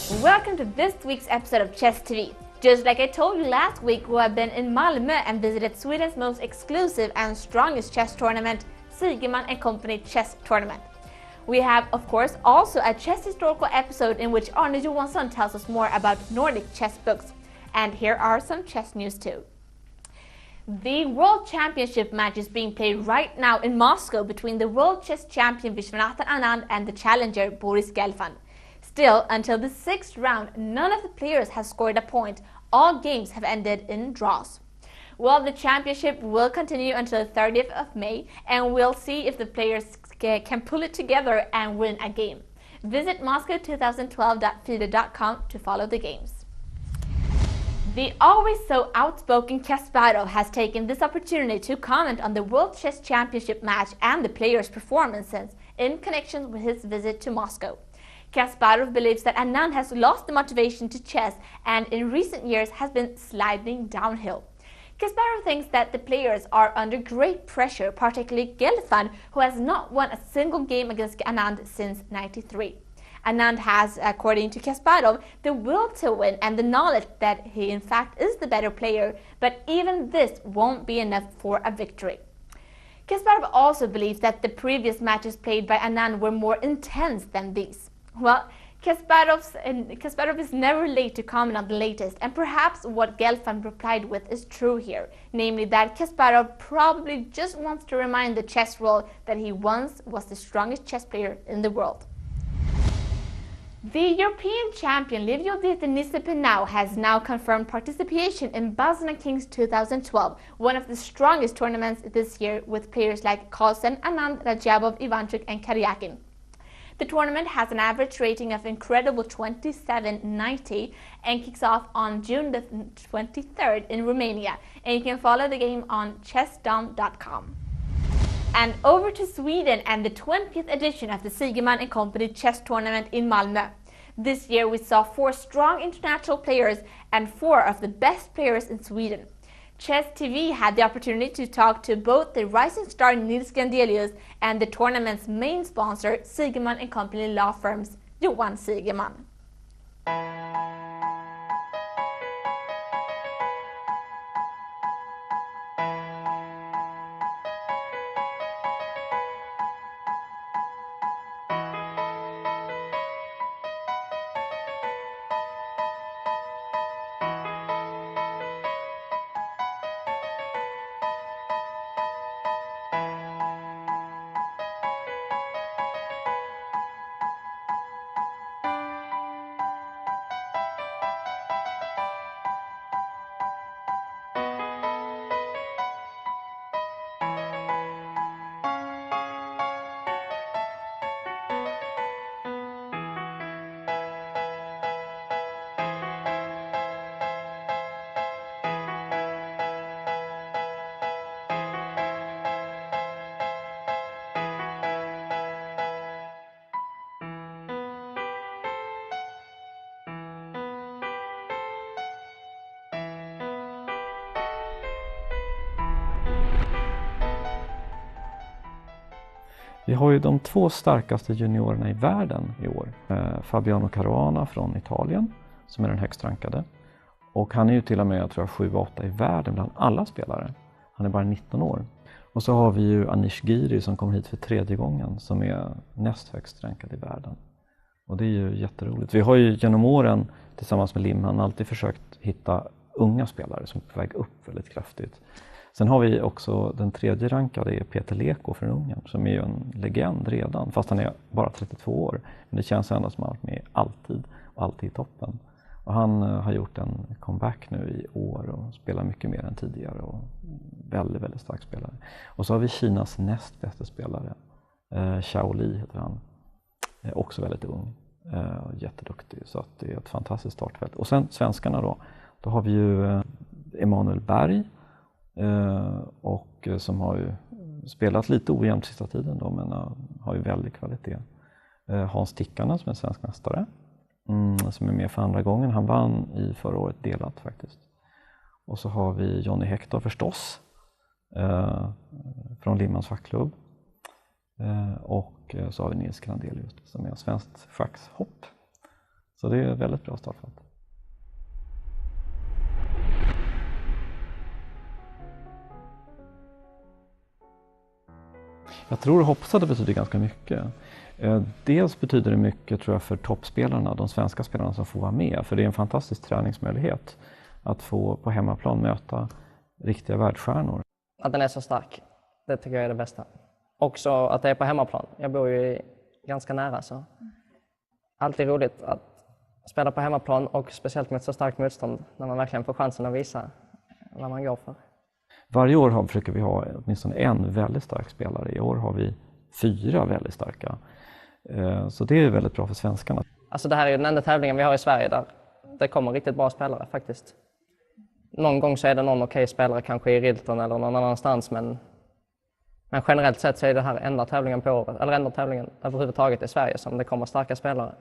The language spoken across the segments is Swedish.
Welcome to this week's episode of Chess TV. Just like I told you last week, we have been in Malmö and visited Sweden's most exclusive and strongest chess tournament, Sigeman & Company Chess Tournament. We have, of course, also a chess historical episode in which Arne Johansson tells us more about Nordic chess books. And here are some chess news too. The World Championship match is being played right now in Moscow between the World Chess Champion Viswanathan Anand and the challenger Boris Gelfand. Still, until the 6th round, none of the players has scored a point. All games have ended in draws. Well, the championship will continue until the 30th of May, and we'll see if the players can pull it together and win a game. Visit moscow2012.fide.com to follow the games. The always so outspoken Kasparov has taken this opportunity to comment on the World Chess Championship match and the players' performances in connection with his visit to Moscow. Kasparov believes that Anand has lost the motivation to chess and in recent years has been sliding downhill. Kasparov thinks that the players are under great pressure, particularly Gelfand, who has not won a single game against Anand since '93. Anand has, according to Kasparov, the will to win and the knowledge that he in fact is the better player, but even this won't be enough for a victory. Kasparov also believes that the previous matches played by Anand were more intense than these. Well, Kasparov is never late to comment on the latest, and perhaps what Gelfand replied with is true here, namely that Kasparov probably just wants to remind the chess world that he once was the strongest chess player in the world. The European champion Livio Di Tennis-Pinau has now confirmed participation in Bosnia Kings 2012, one of the strongest tournaments this year with players like Carlsen, Anand, Rajabov, Ivanchuk and Karyakin. The tournament has an average rating of incredible 27.90 and kicks off on June the 23rd in Romania, and you can follow the game on chessdom.com. And over to Sweden and the 20th edition of the Sigeman & Company Chess Tournament in Malmö. This year we saw 4 strong international players and 4 of the best players in Sweden. Chess TV had the opportunity to talk to both the rising star Nils Gandelius and the tournament's main sponsor, Sigeman & Company law firms, Johan Sigeman. Vi har ju de 2 starkaste juniorerna i världen i år. Fabiano Caruana från Italien, som är den högst rankade. Och han är ju till och med, jag tror 7-8 i världen bland alla spelare. Han är bara 19 år. Och så har vi ju Anish Giri som kom hit för 3:e gången, som är näst högst rankad i världen. Och det är ju jätteroligt. Vi har ju genom åren tillsammans med Limhan alltid försökt hitta unga spelare som är på väg upp väldigt kraftigt. Sen har vi också den 3:e rankade är Peter Leko från Ungern, som är ju en legend redan, fast han är bara 32 år. Men det känns ändå som att han är alltid och alltid i toppen. Och han har gjort en comeback nu i år och spelar mycket mer än tidigare och väldigt, väldigt stark spelare. Och så har vi Kinas näst bästa spelare, Xiao Li heter han, också väldigt ung och jätteduktig, så att det är ett fantastiskt startfält. Och sen svenskarna då har vi ju Emanuel Berg, och som har ju spelat lite ojämnt sista tiden då, men har ju väldigt kvalitet. Hans Tikkanen som är svensk mästare, som är med för andra gången. Han vann i förra året delat faktiskt. Och så har vi Johnny Hector förstås, från Limhamns fackklubb. Och så har vi Nils Grandelius som är svenskt schackshopp. Så det är ett väldigt bra startfält. Jag tror och hoppas att det betyder ganska mycket. Dels betyder det mycket tror jag för toppspelarna, de svenska spelarna som får vara med. För det är en fantastisk träningsmöjlighet att få på hemmaplan möta riktiga världsstjärnor. Att den är så stark, det tycker jag är det bästa. Också att det är på hemmaplan. Jag bor ju ganska nära så. Alltid roligt att spela på hemmaplan och speciellt med ett så starkt motstånd när man verkligen får chansen att visa vad man går för. Varje år försöker vi ha åtminstone en väldigt stark spelare. I år har vi 4 väldigt starka. Så det är väldigt bra för svenskarna. Alltså det här är den enda tävlingen vi har i Sverige där det kommer riktigt bra spelare faktiskt. Någon gång så är det någon okej spelare kanske i Rilton eller någon annanstans men generellt sett så är det här enda tävlingen på året, eller enda tävlingen överhuvudtaget i Sverige som det kommer starka spelare.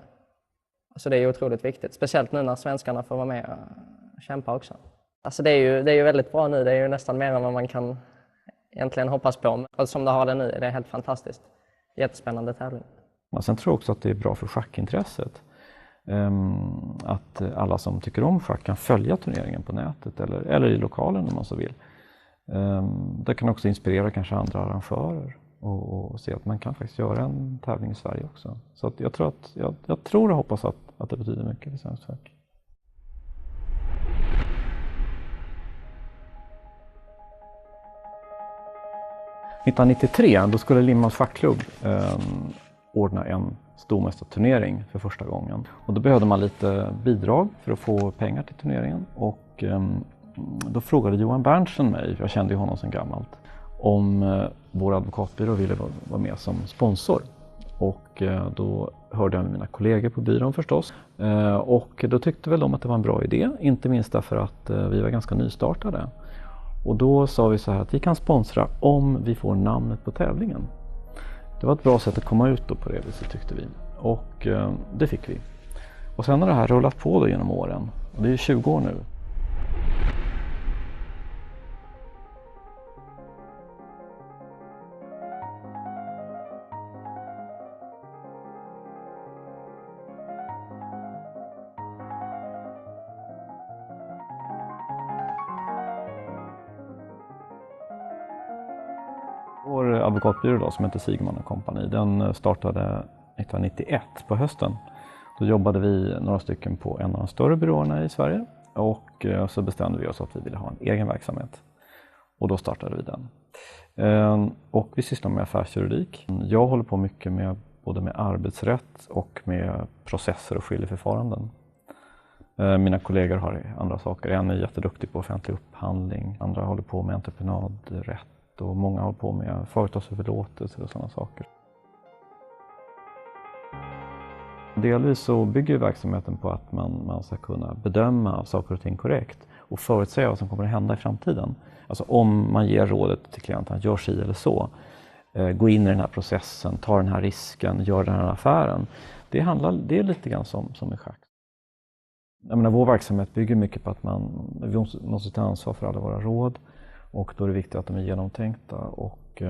Så det är ju otroligt viktigt, speciellt nu när svenskarna får vara med och kämpa också. Alltså det är ju väldigt bra nu, det är ju nästan mer än vad man kan egentligen hoppas på. Och som det har det nu är det helt fantastiskt. Jättespännande tävling. Och sen tror jag också att det är bra för schackintresset. Att alla som tycker om schack kan följa turneringen på nätet eller i lokalen om man så vill. Det kan också inspirera kanske andra arrangörer och se att man kan faktiskt göra en tävling i Sverige också. Så att jag tror och hoppas att det betyder mycket för svensk schack. År 1993 då skulle Limhamns schackklubb ordna en stormästarturnering för första gången. Och då behövde man lite bidrag för att få pengar till turneringen. Och då frågade Johan Berntsen mig, jag kände ju honom sedan gammalt, om vår advokatbyrå ville vara med som sponsor. Och då hörde jag med mina kollegor på byrån förstås. Och då tyckte väl de att det var en bra idé, inte minst därför att vi var ganska nystartade. Och då sa vi så här att vi kan sponsra om vi får namnet på tävlingen. Det var ett bra sätt att komma ut då på det viset tyckte vi. Och det fick vi. Och sen har det här rullat på då genom åren. Och det är 20 år nu. Vår advokatbyrå då, som heter Sigman & Company, den startade 1991 på hösten. Då jobbade vi några stycken på en av de större byråerna i Sverige och så bestämde vi oss att vi ville ha en egen verksamhet. Och då startade vi den. Och vi sysslar med affärsjuridik. Jag håller på mycket med både med arbetsrätt och med processer och skiljeförfaranden. Mina kollegor har andra saker. En är jätteduktig på offentlig upphandling, andra håller på med entreprenadrätt. Och många håller på med företagsöverlåtelser och sådana saker. Delvis så bygger verksamheten på att man ska kunna bedöma saker och ting korrekt och förutsäga vad som kommer att hända i framtiden. Alltså om man ger rådet till klienten att gör si eller så, gå in i den här processen, ta den här risken, gör den här affären. Det är lite grann som i schack. Jag menar, vår verksamhet bygger mycket på att vi måste ta ansvar för alla våra råd. Och då är det viktigt att de är genomtänkta och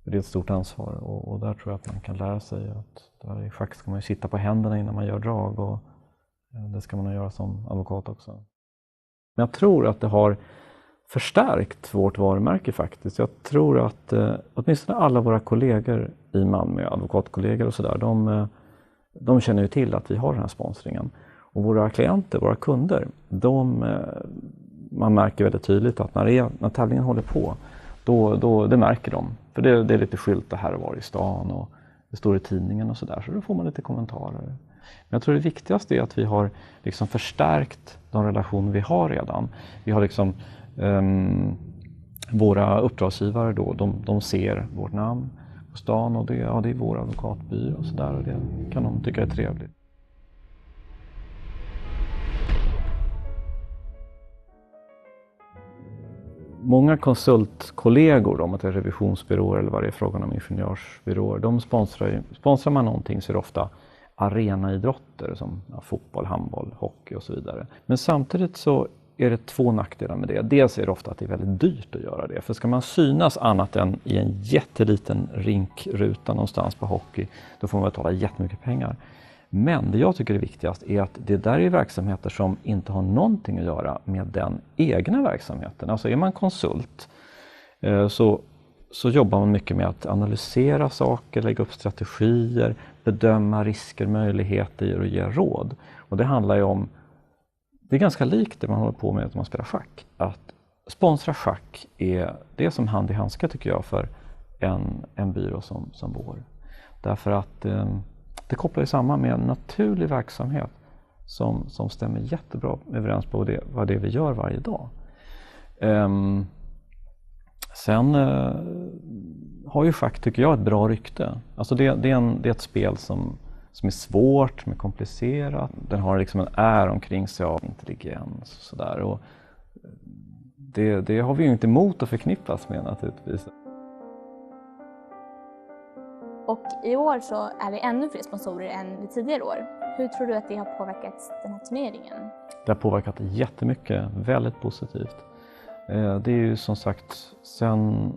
det är ett stort ansvar. Och där tror jag att man kan lära sig att där i schack ska man ju sitta på händerna innan man gör drag och det ska man göra som advokat också. Men jag tror att det har förstärkt vårt varumärke faktiskt. Jag tror att åtminstone alla våra kollegor i Malmö, advokatkollegor och sådär, de känner ju till att vi har den här sponsringen. Och våra klienter, våra kunder, man märker väldigt tydligt att när tävlingen håller på, då det märker de. För det är lite skyltar här och var i stan och det står i tidningen och sådär, så då får man lite kommentarer. Men jag tror det viktigaste är att vi har liksom förstärkt de relationer vi har redan. Vi har liksom våra uppdragsgivare då, de ser vårt namn på stan och det är vår advokatbyrå och sådär och det kan de tycka är trevligt. Många konsultkollegor, om att det är revisionsbyråer eller vad det är frågan om ingenjörsbyråer, de sponsrar man någonting så är det ofta arenaidrotter som fotboll, handboll, hockey och så vidare. Men samtidigt så är det 2 nackdelar med det. Dels är det ofta att det är väldigt dyrt att göra det. För ska man synas annat än i en jätteliten rinkruta någonstans på hockey, då får man betala jättemycket pengar. Men det jag tycker är viktigast är att det där är verksamheter som inte har någonting att göra med den egna verksamheten. Alltså är man konsult så jobbar man mycket med att analysera saker, lägga upp strategier, bedöma risker, möjligheter och ge råd. Och det handlar ju om, det är ganska likt det man håller på med när man spelar schack. Att sponsra schack det är som hand i handske tycker jag för en byrå som vår. Därför att det kopplar ju samman med en naturlig verksamhet som stämmer jättebra överens på vad det är vi gör varje dag. Sen har ju schack, tycker jag, ett bra rykte. Alltså det är ett spel som är svårt, som är komplicerat. Den har liksom en är omkring sig av intelligens och sådär. Och det har vi ju inte emot att förknippas med naturligtvis. Och i år så är vi ännu fler sponsorer än vid tidigare år. Hur tror du att det har påverkat den här turneringen? Det har påverkat jättemycket, väldigt positivt. Det är ju som sagt, sen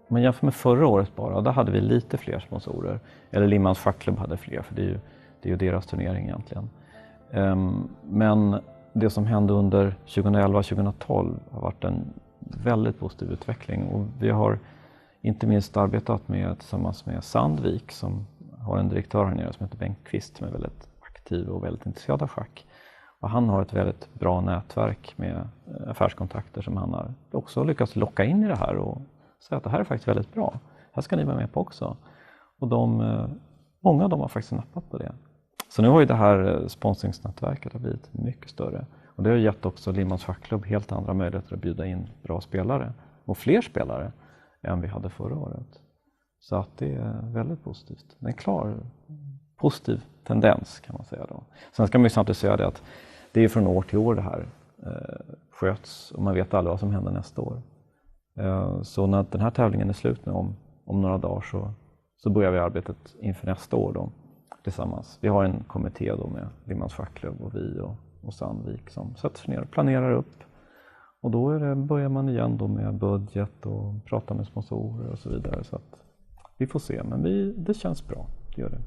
man jämför med förra året bara, där hade vi lite fler sponsorer. Eller Limmans schackklubb hade fler, för det är ju deras turnering egentligen. Men det som hände under 2011-2012 har varit en väldigt positiv utveckling. Och vi har inte minst arbetat tillsammans med Sandvik som har en direktör här nere som heter Bengt Kvist som är väldigt aktiv och väldigt intresserad av schack. Och han har ett väldigt bra nätverk med affärskontakter som han har också lyckats locka in i det här och säga att det här är faktiskt väldigt bra. Här ska ni vara med på också. Och många av dem har faktiskt nappat på det. Så nu har ju det här sponsringsnätverket blivit mycket större. Och det har gett också Limmans schackklubb helt andra möjligheter att bjuda in bra spelare och fler spelare än vi hade förra året. Så att det är väldigt positivt. Det är en klar positiv tendens kan man säga då. Sen ska man ju samtidigt säga det att det är från år till år det här sköts och man vet aldrig vad som händer nästa år. Så när den här tävlingen är slut nu om några dagar så börjar vi arbetet inför nästa år då tillsammans. Vi har en kommitté då med Limmans schackklubb och vi och Sandvik som sätter sig ner och planerar upp. Och då börjar man igen då med budget och prata med sponsorer och så vidare. Så att vi får se, men det känns bra, det gör det.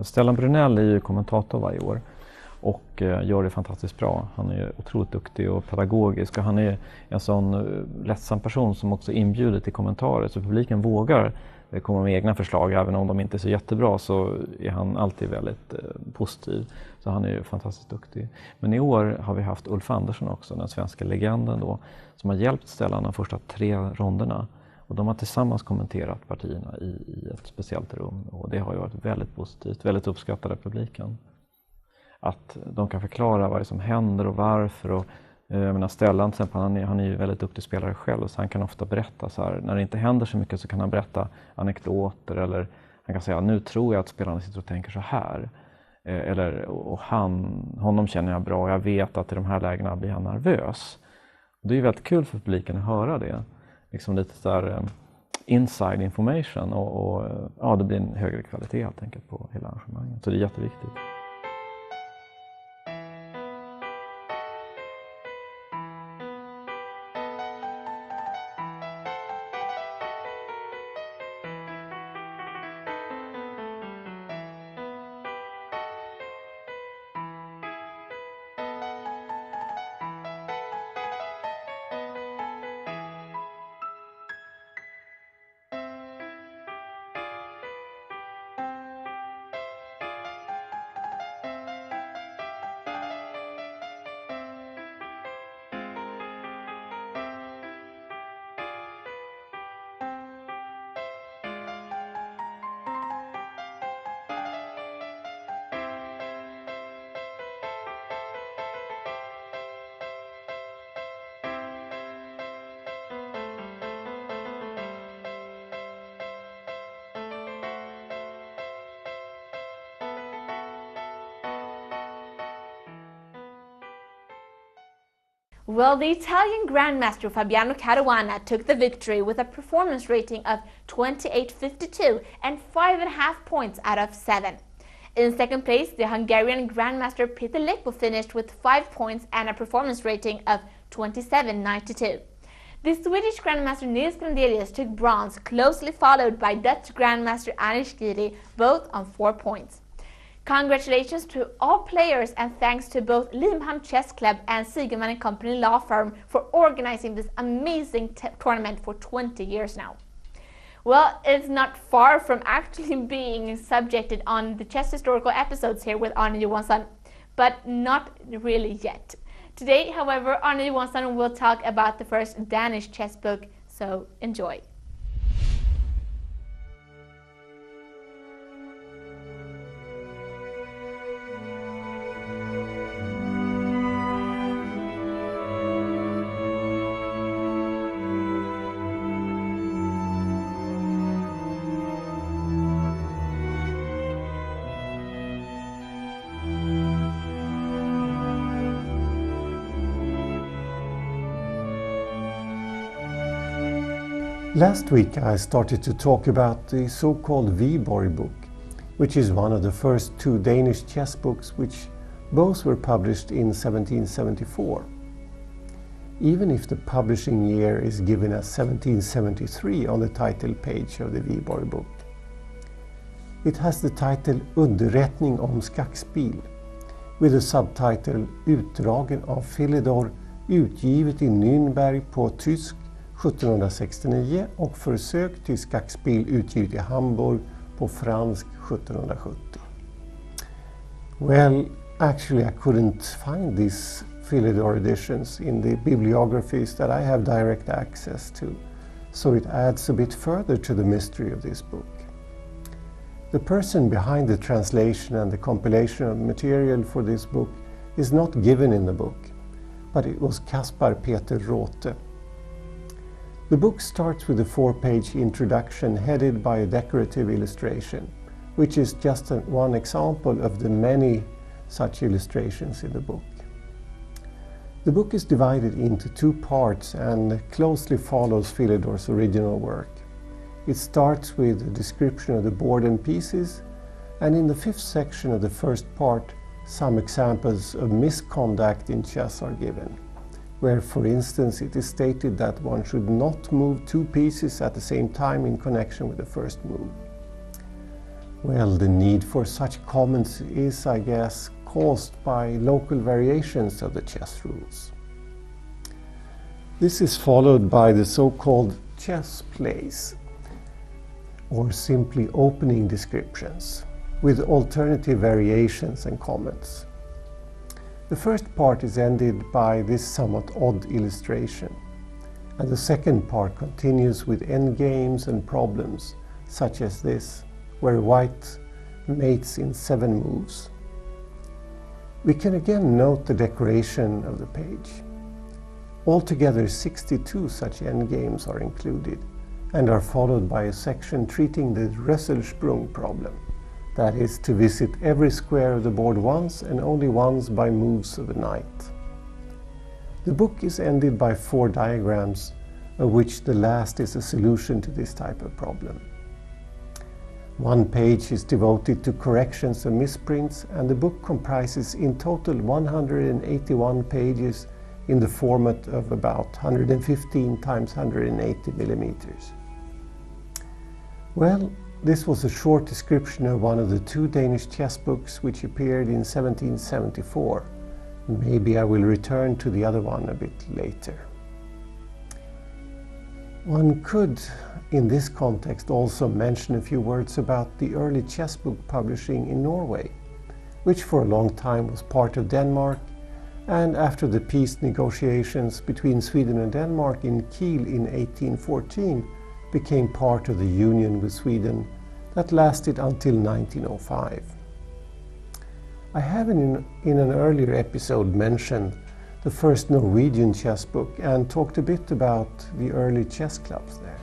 Stellan Brunell är ju kommentator varje år och gör det fantastiskt bra. Han är otroligt duktig och pedagogisk och han är en sån lättsam person som också inbjuder till kommentarer så publiken vågar komma med egna förslag. Även om de inte är så jättebra så är han alltid väldigt positiv. Så han är ju fantastiskt duktig. Men i år har vi haft Ulf Andersson också, den svenska legenden då, som har hjälpt Stellan de första 3 ronderna. Och de har tillsammans kommenterat partierna i ett speciellt rum och det har ju varit väldigt positivt, väldigt uppskattat av publiken. Att de kan förklara vad det som händer och varför. Och, jag menar Stellan till exempel, han är ju väldigt duktig spelare själv så han kan ofta berätta så här, när det inte händer så mycket så kan han berätta anekdoter eller han kan säga nu tror jag att spelarna sitter och tänker så här. Och honom känner jag bra och jag vet att i de här lägena blir han nervös. Och det är ju väldigt kul för publiken att höra det. Liksom lite så här inside information och ja, det blir en högre kvalitet helt enkelt på hela arrangemanget. Så det är jätteviktigt. Well, the Italian Grandmaster Fabiano Caruana took the victory with a performance rating of 28.52 and 5.5 points out of 7. In second place, the Hungarian Grandmaster Peter Lippo finished with 5 points and a performance rating of 27.92. The Swedish Grandmaster Nils Grandelius took bronze, closely followed by Dutch Grandmaster Anish Giri, both on 4 points. Congratulations to all players and thanks to both Limhamn Chess Club and Siegerman & Company law firm for organizing this amazing tournament for 20 years now. Well, it's not far from actually being subjected on the chess historical episodes here with Arne Johansson, but not really yet. Today, however, Arne Johansson will talk about the first Danish chess book, so enjoy. Last week I started to talk about the so-called Viborg book, which is one of the first 2 Danish chess books which both were published in 1774. Even if the publishing year is given as 1773 on the title page of the Viborg book. It has the title Underrättning om skackspel with the subtitle Utdragen av Philidor, utgivet i Nürnberg på tysk 1769 och Försök till skackspel utgivet i Hamburg på fransk 1770. Well, actually I couldn't find these Philidor editions in the bibliographies that I have direct access to, so it adds a bit further to the mystery of this book. The person behind the translation and the compilation of material for this book is not given in the book, but it was Caspar Peter Rote. The book starts with a 4-page introduction headed by a decorative illustration, which is just one example of the many such illustrations in the book. The book is divided into 2 parts and closely follows Philidor's original work. It starts with a description of the board and pieces, and in the 5th section of the first part, some examples of misconduct in chess are given, where, for instance, it is stated that one should not move 2 pieces at the same time in connection with the first move. Well, the need for such comments is, I guess, caused by local variations of the chess rules. This is followed by the so-called chess plays, or simply opening descriptions, with alternative variations and comments. The first part is ended by this somewhat odd illustration, and the second part continues with endgames and problems, such as this, where white mates in 7 moves. We can again note the decoration of the page. Altogether 62 such endgames are included, and are followed by a section treating the Rösselsprung problem. That is, to visit every square of the board once and only once by moves of a knight. The book is ended by 4 diagrams, of which the last is a solution to this type of problem. 1 page is devoted to corrections of misprints, and the book comprises in total 181 pages in the format of about 115 times 180 millimeters. Well, this was a short description of one of the 2 Danish chess books which appeared in 1774. Maybe I will return to the other one a bit later. One could, in this context, also mention a few words about the early chess book publishing in Norway, which for a long time was part of Denmark, and after the peace negotiations between Sweden and Denmark in Kiel in 1814, became part of the union with Sweden that lasted until 1905. I have in an earlier episode mentioned the first Norwegian chess book and talked a bit about the early chess clubs there.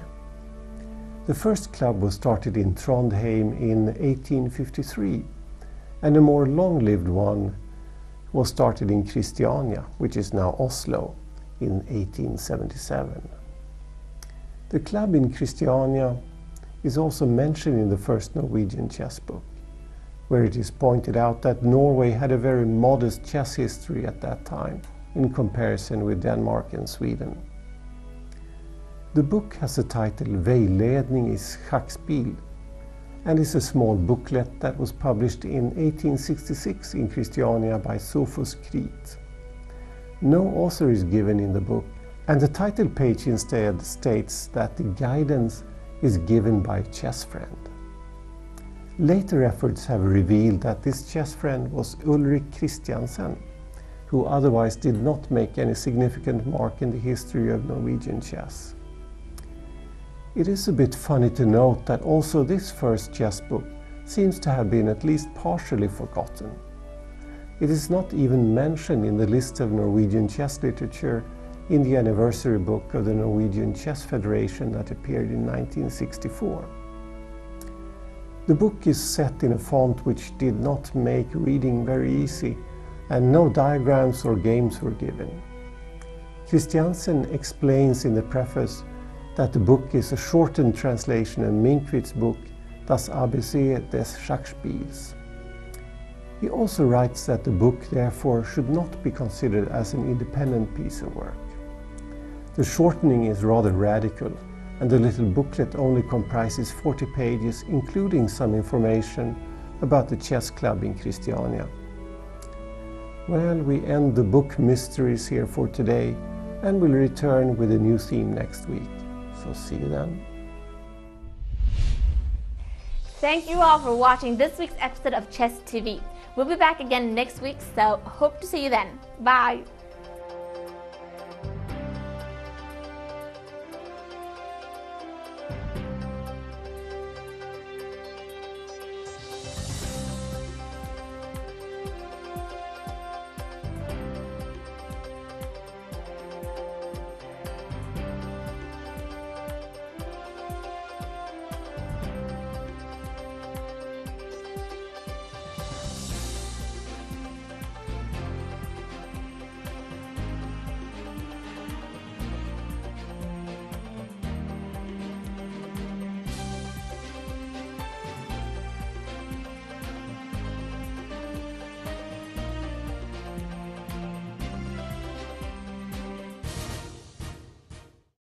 The first club was started in Trondheim in 1853, and a more long-lived one was started in Christiania, which is now Oslo, in 1877. The club in Christiania is also mentioned in the first Norwegian chess book, where it is pointed out that Norway had a very modest chess history at that time in comparison with Denmark and Sweden. The book has the title Vejledning i schackspel and is a small booklet that was published in 1866 in Christiania by Sophus Crete. No author is given in the book, and the title page instead states that the guidance is given by a chess friend. Later efforts have revealed that this chess friend was Ulrik Christiansen, who otherwise did not make any significant mark in the history of Norwegian chess. It is a bit funny to note that also this first chess book seems to have been at least partially forgotten. It is not even mentioned in the list of Norwegian chess literature in the anniversary book of the Norwegian Chess Federation that appeared in 1964. The book is set in a font which did not make reading very easy, and no diagrams or games were given. Christiansen explains in the preface that the book is a shortened translation of Minckwitz's book Das ABC des Schackspiels. He also writes that the book therefore should not be considered as an independent piece of work. The shortening is rather radical, and the little booklet only comprises 40 pages, including some information about the chess club in Christiania. Well, we end the book mysteries here for today, and will return with a new theme next week. So see you then. Thank you all for watching this week's episode of Chess TV. We'll be back again next week, so hope to see you then. Bye!